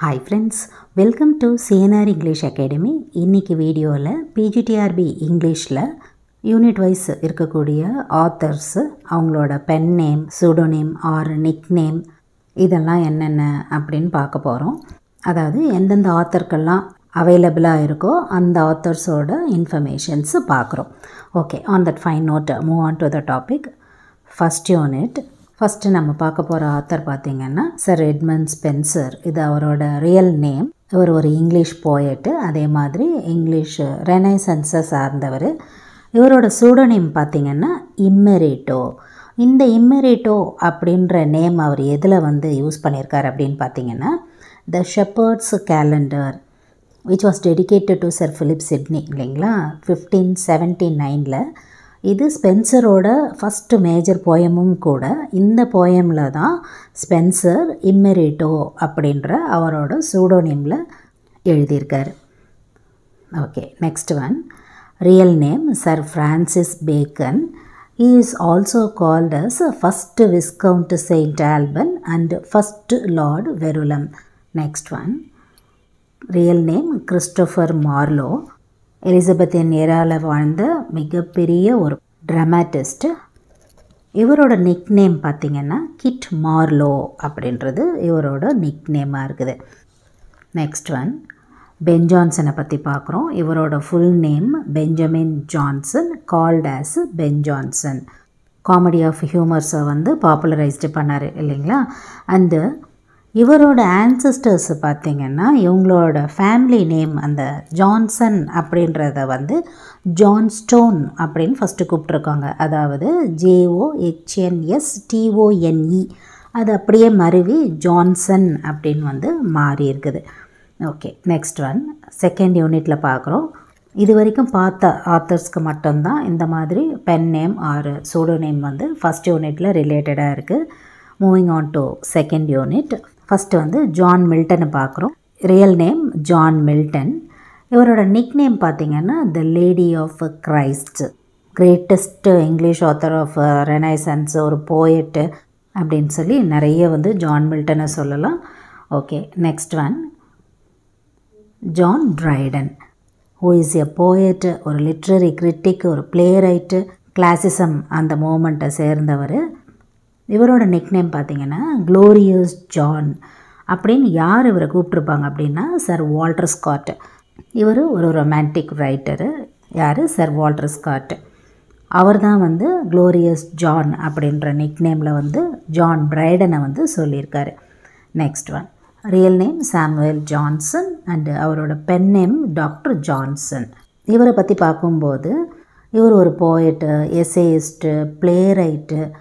Hi friends, welcome to CNR English Academy. இன்னைக்கு வீடியோவில் PGTRB இங்கிலீஷில் யூனிட் வைஸ் இருக்கக்கூடிய ஆத்தர்ஸ், அவங்களோட pen name, pseudonym or nick name இதெல்லாம் என்னென்ன அப்படின்னு பார்க்க போகிறோம். அதாவது எந்தெந்த ஆத்தருக்கெல்லாம் அவைலபிளாக இருக்கோ அந்த ஆத்தர்ஸோட இன்ஃபர்மேஷன்ஸு பார்க்குறோம். Okay, on that fine note move on to the topic. First unit. First நம்ம பார்க்க போகிற ஆத்தர் பார்த்திங்கன்னா சர் எட்மண்ட் ஸ்பென்சர். இது அவரோட ரியல் நேம். இவர் ஒரு இங்கிலீஷ் போயட்டு, அதே மாதிரி இங்கிலீஷ் ரெனைசன்ஸை சார்ந்தவர். இவரோட சூடோநேம் பார்த்திங்கன்னா இம்மெரிட்டோ. இந்த இம்மெரிட்டோ அப்படின்ற நேம் அவர் எதில் யூஸ் பண்ணியிருக்கார் அப்படின்னு பார்த்திங்கன்னா the shepherd's calendar which was dedicated to sir Philip Sidney இல்லைங்களா 1579. இது ஸ்பென்சரோட ஃபஸ்ட்டு மேஜர் போயமும் கூட. இந்த போயமில் தான் ஸ்பென்சர் இம்மெரிட்டோ அப்படின்ற அவரோட சூடோநேமில் எழுதியிருக்கார். Okay, next one. Real name sir Francis Bacon. He is also called as first Viscount St. Alban and first Lord Verulam. Next one. Real name Christopher Marlowe. எலிசபெத்தின் ஏரால வாழ்ந்த மிகப்பெரிய ஒரு ட்ராமாட்டிஸ்ட். இவரோட நிக் நேம் பார்த்திங்கன்னா கிட் மார்லோ அப்படின்றது இவரோட நிக் நேமாக இருக்குது. Next one. பென் ஜான்சனை பற்றி பார்க்குறோம். இவரோட full name Benjamin Johnson, called as Ben Johnson. Comedy of ஹியூமர்ஸை பாப்புலரைஸ்டு பண்ணார் இல்லைங்களா. அண்டு இவரோட ஆன்சஸ்டர்ஸ் பார்த்திங்கன்னா இவங்களோட ஃபேமிலி நேம் அந்த ஜான்சன் அப்படின்றத ஜான்ஸ்டோன் அப்படின்னு ஃபஸ்ட்டு கூப்பிட்ருக்காங்க. அதாவது JOHNSTONE அது அப்படியே மருவி ஜான்சன் அப்படின்னு மாறி இருக்குது. Okay, next one. செகண்ட் யூனிட்டில் பார்க்குறோம். இது வரைக்கும் பார்த்த ஆத்தர்ஸ்க்கு மட்டும்தான் இந்த மாதிரி pen name or pseudonym first யூனிட்டில் ரிலேட்டடாக இருக்குது. Moving on to second unit. First John மில்டனை பார்க்குறோம். Real name John Milton. இவரோட நிக் நேம் பார்த்திங்கன்னா the lady of Christ. Greatest English author of Renaissance, ஒரு போயட்டு அப்படின்னு சொல்லி நிறைய ஜான் மில்டனை சொல்லலாம். Okay, next one. John Dryden, who is a poet, ஒரு லிட்ரரி கிரிட்டிக், ஒரு பிளே ரைட்டு, கிளாசிசம் அந்த மூமெண்ட்டை சேர்ந்தவர். இவரோட நிக் நேம் பார்த்திங்கன்னா க்ளோரியஸ் ஜான் அப்படின்னு யார் இவரை கூப்பிட்ருப்பாங்க அப்படின்னா சர் வால்டர் ஸ்காட். இவர் ஒரு ரொமான்டிக் ரைட்டரு. யார்? Sir Walter Scott. அவர் தான் க்ளோரியஸ் ஜான் அப்படின்ற நிக் நேமில் ஜான் பிரைடனை சொல்லியிருக்காரு. Next one. Real name Samuel Johnson and அவரோட பென் நேம் டாக்டர் ஜான்சன். இவரை பற்றி பார்க்கும்போது இவர் ஒரு poet, essayist, playwright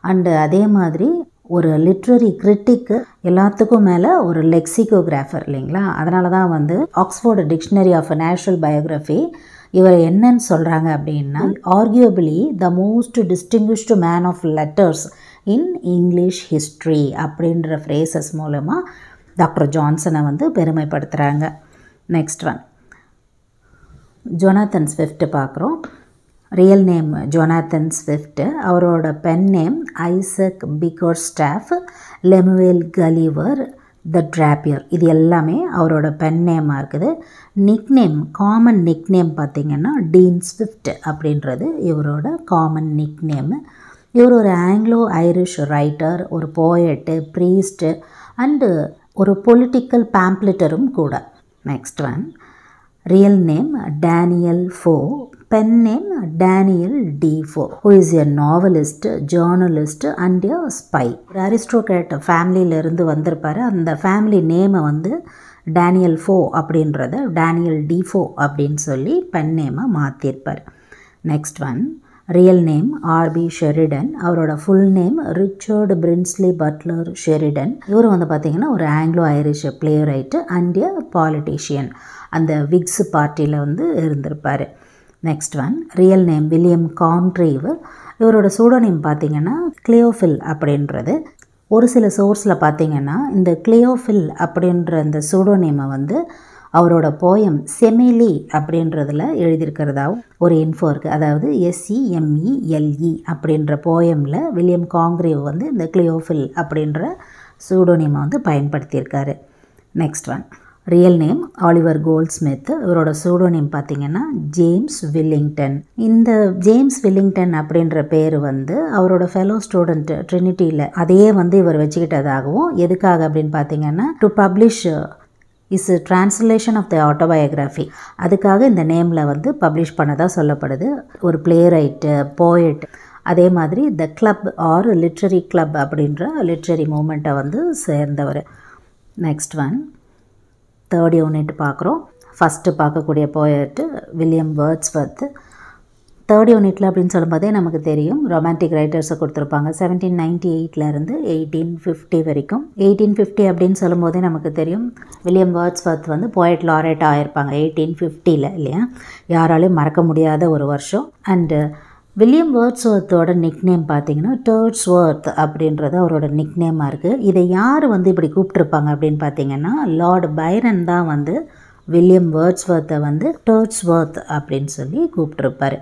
and அதே மாதிரி ஒரு லிட்ரரி கிரிட்டிக்கு, எல்லாத்துக்கும் மேலே ஒரு லெக்சிகோகிராஃபர் இல்லைங்களா. அதனால தான் Oxford dictionary of natural biography இவர் என்னன்னு சொல்கிறாங்க அப்படின்னா arguably the most distinguished man of letters in English history அப்படின்ற ஃப்ரேசஸ் மூலமாக டாக்டர் ஜான்சனை பெருமைப்படுத்துகிறாங்க. Next one. ஜொனாத்தன் ஸ்விஃப்ட் பார்க்குறோம். Real name Jonathan Swift. அவரோட pen name Isaac Bickerstaff, Lemuel Gulliver, the Drapier. இது எல்லாமே அவரோட பென் நேமாக இருக்குது. Nick name, common nick name பார்த்திங்கன்னா டீன் ஸ்விஃப்ட் அப்படின்றது இவரோட காமன் நிக் நேமு. இவர் ஒரு ஆங்கிலோ ஐரிஷ் ரைட்டர், ஒரு போயட்டு, ப்ரீஸ்ட்டு அண்டு ஒரு பொலிட்டிக்கல் பேம்ப்ளெட்டரும் கூட. Next one. Real name Daniel Foe, pen name Daniel Defoe, who is a novelist, journalist and a spy. ஒரு அரிஸ்டோக்ராட் ஃபேமிலியிலேருந்து வந்திருப்பார். அந்த ஃபேமிலி நேமை டேனியல் ஃபோ அப்படின்றத டேனியல் டிஃபோ அப்படின்னு சொல்லி பென் நேமை மாற்றிருப்பார். Next one. Real name R B Sheridan. அவரோட full name Richard Brinsley Butler Sheridan. இவர் பார்த்திங்கன்னா ஒரு Anglo Irish playwright and a politician. அந்த விக்ஸ் பார்ட்டியில் இருந்திருப்பார். Next one. Real name William Congreve. இவரோட சூடோநேம் பார்த்திங்கன்னா கிளியோஃபில் அப்படின்றது. ஒரு சில சோர்ஸில் பார்த்திங்கன்னா இந்த கிளியோஃபில் அப்படின்ற இந்த சூடோநேமை அவரோட போயம் செமிலி அப்படின்றதில் எழுதியிருக்கிறதாவும் ஒரு இன்ஃபோ இருக்குது. அதாவது SEMELE அப்படின்ற போயமில் வில்லியம் கான்ட்ரீவ் இந்த கிளியோஃபில் அப்படின்ற சூடோநேமை பயன்படுத்தியிருக்காரு. Next one real name Oliver Goldsmith. இவரோட சூடோநேம் பார்த்தீங்கன்னா ஜேம்ஸ் வில்லிங்டன். இந்த ஜேம்ஸ் வில்லிங்டன் அப்படின்ற பேர் வந்து அவரோட ஃபெலோ ஸ்டூடெண்ட் ட்ரினிட்டியில் அதையே வந்து இவர் வச்சுக்கிட்டதாகவும், எதுக்காக அப்படின்னு பார்த்தீங்கன்னா to publish is translation of the autobiography, அதுக்காக இந்த நேமில் வந்து பப்ளிஷ் பண்ணதாக சொல்லப்படுது. ஒரு பிளே ரைட்டு, போயட், அதே மாதிரி the club or literary club அப்படின்ற லிட்ரரி மூமெண்ட்டை வந்து சேர்ந்தவர். நெக்ஸ்ட் ஒன் தேர்ட் யூனிட் பார்க்குறோம். ஃபஸ்ட்டு பார்க்கக்கூடிய போயட்டு வில்லியம் வேர்ட்ஸ்வர்த். தேர்ட் யூனிட்டில் அப்படின்னு சொல்லும்போதே நமக்கு தெரியும் ரொமான்டிக் ரைட்டர்ஸை கொடுத்துருப்பாங்க 1798 1850 வரைக்கும். 1850 அப்படின்னு சொல்லும்போதே நமக்கு தெரியும் வில்லியம் வேர்ட்ஸ்வர்த் வந்து போயட் லாரேட் ஆகிருப்பாங்க 1850 இல்லையா. யாராலையும் மறக்க முடியாத ஒரு வருஷம். அண்டு வில்லியம் வேர்ட்ஸ்வர்த்தோட நிக்நேம் பார்த்தீங்கன்னா டர்ட்ஸ்வர்த் அப்படின்றது அவரோட நிக்நேமாக இருக்குது. இதை யார் வந்து இப்படி கூப்பிட்ருப்பாங்க அப்படின்னு பார்த்தீங்கன்னா லார்ட் பைரன் தான் வந்து வில்லியம் வேர்ட்ஸ்வர்த்தை வந்து டர்ட்ஸ்வர்த் அப்படின்னு சொல்லி கூப்பிட்ருப்பார்.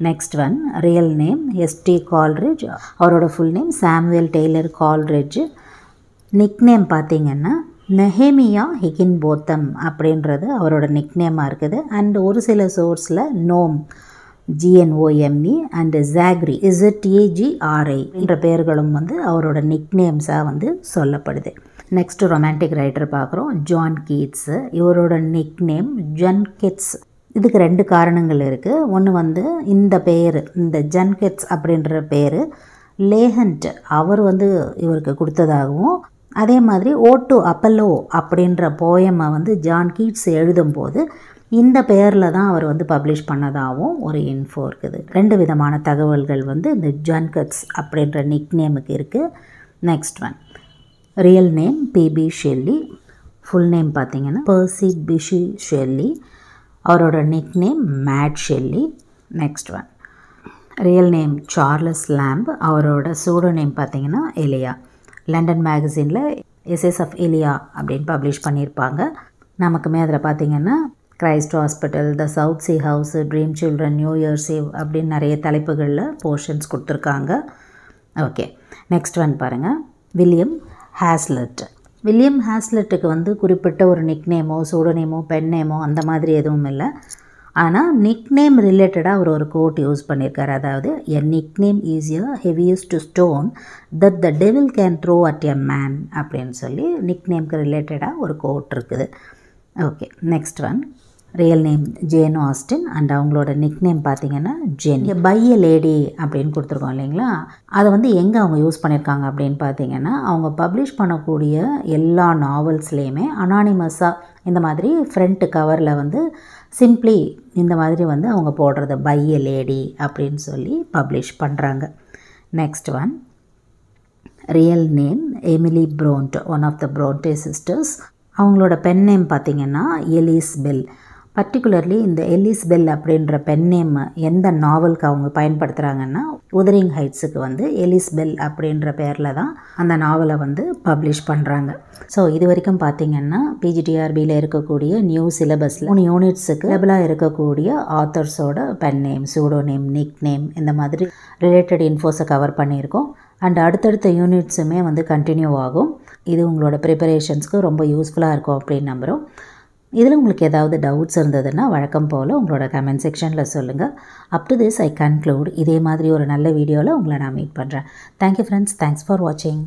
Next one real name S T Coleridge. அவரோட full name Samuel Taylor Coleridge. Nickname பார்த்தீங்கன்னா நெஹேமியா ஹிகின்போத்தம் அப்படின்றது அவரோட நிக்நேமாக இருக்குது. அண்ட் ஒரு சில சோர்ஸில் நோம் GNOME அண்ட் ஜாக்ரி ZAGRI என்ற பெயர்களும் வந்து அவரோட நிக்நேம்ஸாக வந்து சொல்லப்படுது. நெக்ஸ்ட்டு ரொமான்டிக் ரைட்டர் பார்க்குறோம் ஜான் கீட்ஸு. இவரோட நிக்நேம் ஜன்கெட்ஸ். இதுக்கு 2 காரணங்கள் இருக்குது. ஒன்று வந்து இந்த பேர், இந்த ஜன்கெட்ஸ் அப்படின்ற பேர் லேஹண்ட் அவர் வந்து இவருக்கு கொடுத்ததாகவும், அதே மாதிரி ஓட்டு அப்பல்லோ அப்படின்ற போயமை வந்து ஜான் கீட்ஸ் எழுதும்போது இந்த பெயரில் தான் அவர் வந்து பப்ளிஷ் பண்ணதாகவும் ஒரு இன்ஃபோ இருக்குது. 2 விதமான தகவல்கள் வந்து இந்த ஜன்கெட்ஸ் அப்படின்ற நிக்நேமுக்கு இருக்குது. Next one real name P B Shelley. Full name பார்த்தீங்கன்னா பர்சி பிஷி ஷெல்லி. அவரோட nickname mad Shelley. Next one real name Charles Lamb. அவரோட சூடோநேம் பார்த்தீங்கன்னா எலியா. லண்டன் மேகசினில் எஸ்எஸ் ஆஃப் எலியா அப்படின்னு பப்ளிஷ் பண்ணியிருப்பாங்க. நமக்குமே அதில் பார்த்தீங்கன்னா Christ hospital, the South Sea House, dream children, new year's eve அப்படின்னு நிறைய தலைப்புகளில் போர்ஷன்ஸ் கொடுத்துருக்காங்க. ஓகே நெக்ஸ்ட் ஒன் பாருங்கள் வில்லியம் ஹேஸ்லெட். வில்லியம் ஹேஸ்லெட்டுக்கு வந்து குறிப்பிட்ட ஒரு நிக்நேமோ சூடோநேமோ பென்னேமோ அந்த மாதிரி எதுவும் இல்லை. ஆனால் நிக்நேம் ரிலேட்டடாக அவர் ஒரு கோட் யூஸ் பண்ணியிருக்காரு. அதாவது a nickname is a heaviest stone that the devil can throw at a man அப்படின்னு சொல்லி நிக்நேம்க்கு ரிலேட்டடாக ஒரு கோட் இருக்குது. Okay next one real name Jane Austen and அவங்களோட நிக்நேம் பார்த்தீங்கன்னா ஜென். பை எ லேடி அப்படின்னு கொடுத்துருக்கோம் இல்லைங்களா. அதை வந்து எங்கே அவங்க யூஸ் பண்ணியிருக்காங்க அப்படின்னு பார்த்தீங்கன்னா அவங்க பப்ளிஷ் பண்ணக்கூடிய எல்லா நாவல்ஸ்லேயுமே அனானிமஸாக இந்த மாதிரி ஃப்ரண்ட் கவரில் வந்து சிம்ப்ளி இந்த மாதிரி வந்து அவங்க போடுறது பை எ லேடி அப்படின்னு சொல்லி பப்ளிஷ் பண்ணுறாங்க. Next one real name Emily Bronte, one of the Bronte sisters. அவங்களோட பென் நேம் பார்த்திங்கன்னா எலிஸ் பெல். பர்டிகுலர்லி இந்த எலிஸ் பெல் அப்படின்ற பென் நேம் எந்த நாவலுக்கு அவங்க பயன்படுத்துகிறாங்கன்னா உதரிங் ஹைட்ஸுக்கு வந்து எலிஸ் பெல் அப்படின்ற பேரில் தான் அந்த நாவலை வந்து பப்ளிஷ் பண்ணுறாங்க. ஸோ இது வரைக்கும் பார்த்திங்கன்னா PGTRBயில் இருக்கக்கூடிய நியூ சிலபஸில் 3 யூனிட்ஸுக்கு லெவலாக இருக்கக்கூடிய ஆத்தர்ஸோட pen name, pseudo name, nick name இந்த மாதிரி ரிலேட்டட் இன்ஃபோஸை கவர் பண்ணியிருக்கோம். அண்ட் அடுத்தடுத்த யூனிட்ஸுமே வந்து கண்டினியூ ஆகும். இது உங்களோட ப்ரிப்பரேஷன்ஸ்க்கு ரொம்ப யூஸ்ஃபுல்லாக இருக்கும் அப்படின்னு நம்புகிறோம். இதில் உங்களுக்கு ஏதாவது டவுட்ஸ் இருந்ததுன்னா வழக்கம் போல் உங்களோட கமெண்ட் செக்ஷனில் சொல்லுங்கள். Up to this I conclude. இதே மாதிரி ஒரு நல்ல வீடியோவில் உங்களை நான் மீட் பண்ணுறேன். Thank you friends. தேங்க்ஸ் ஃபார் வாட்சிங்.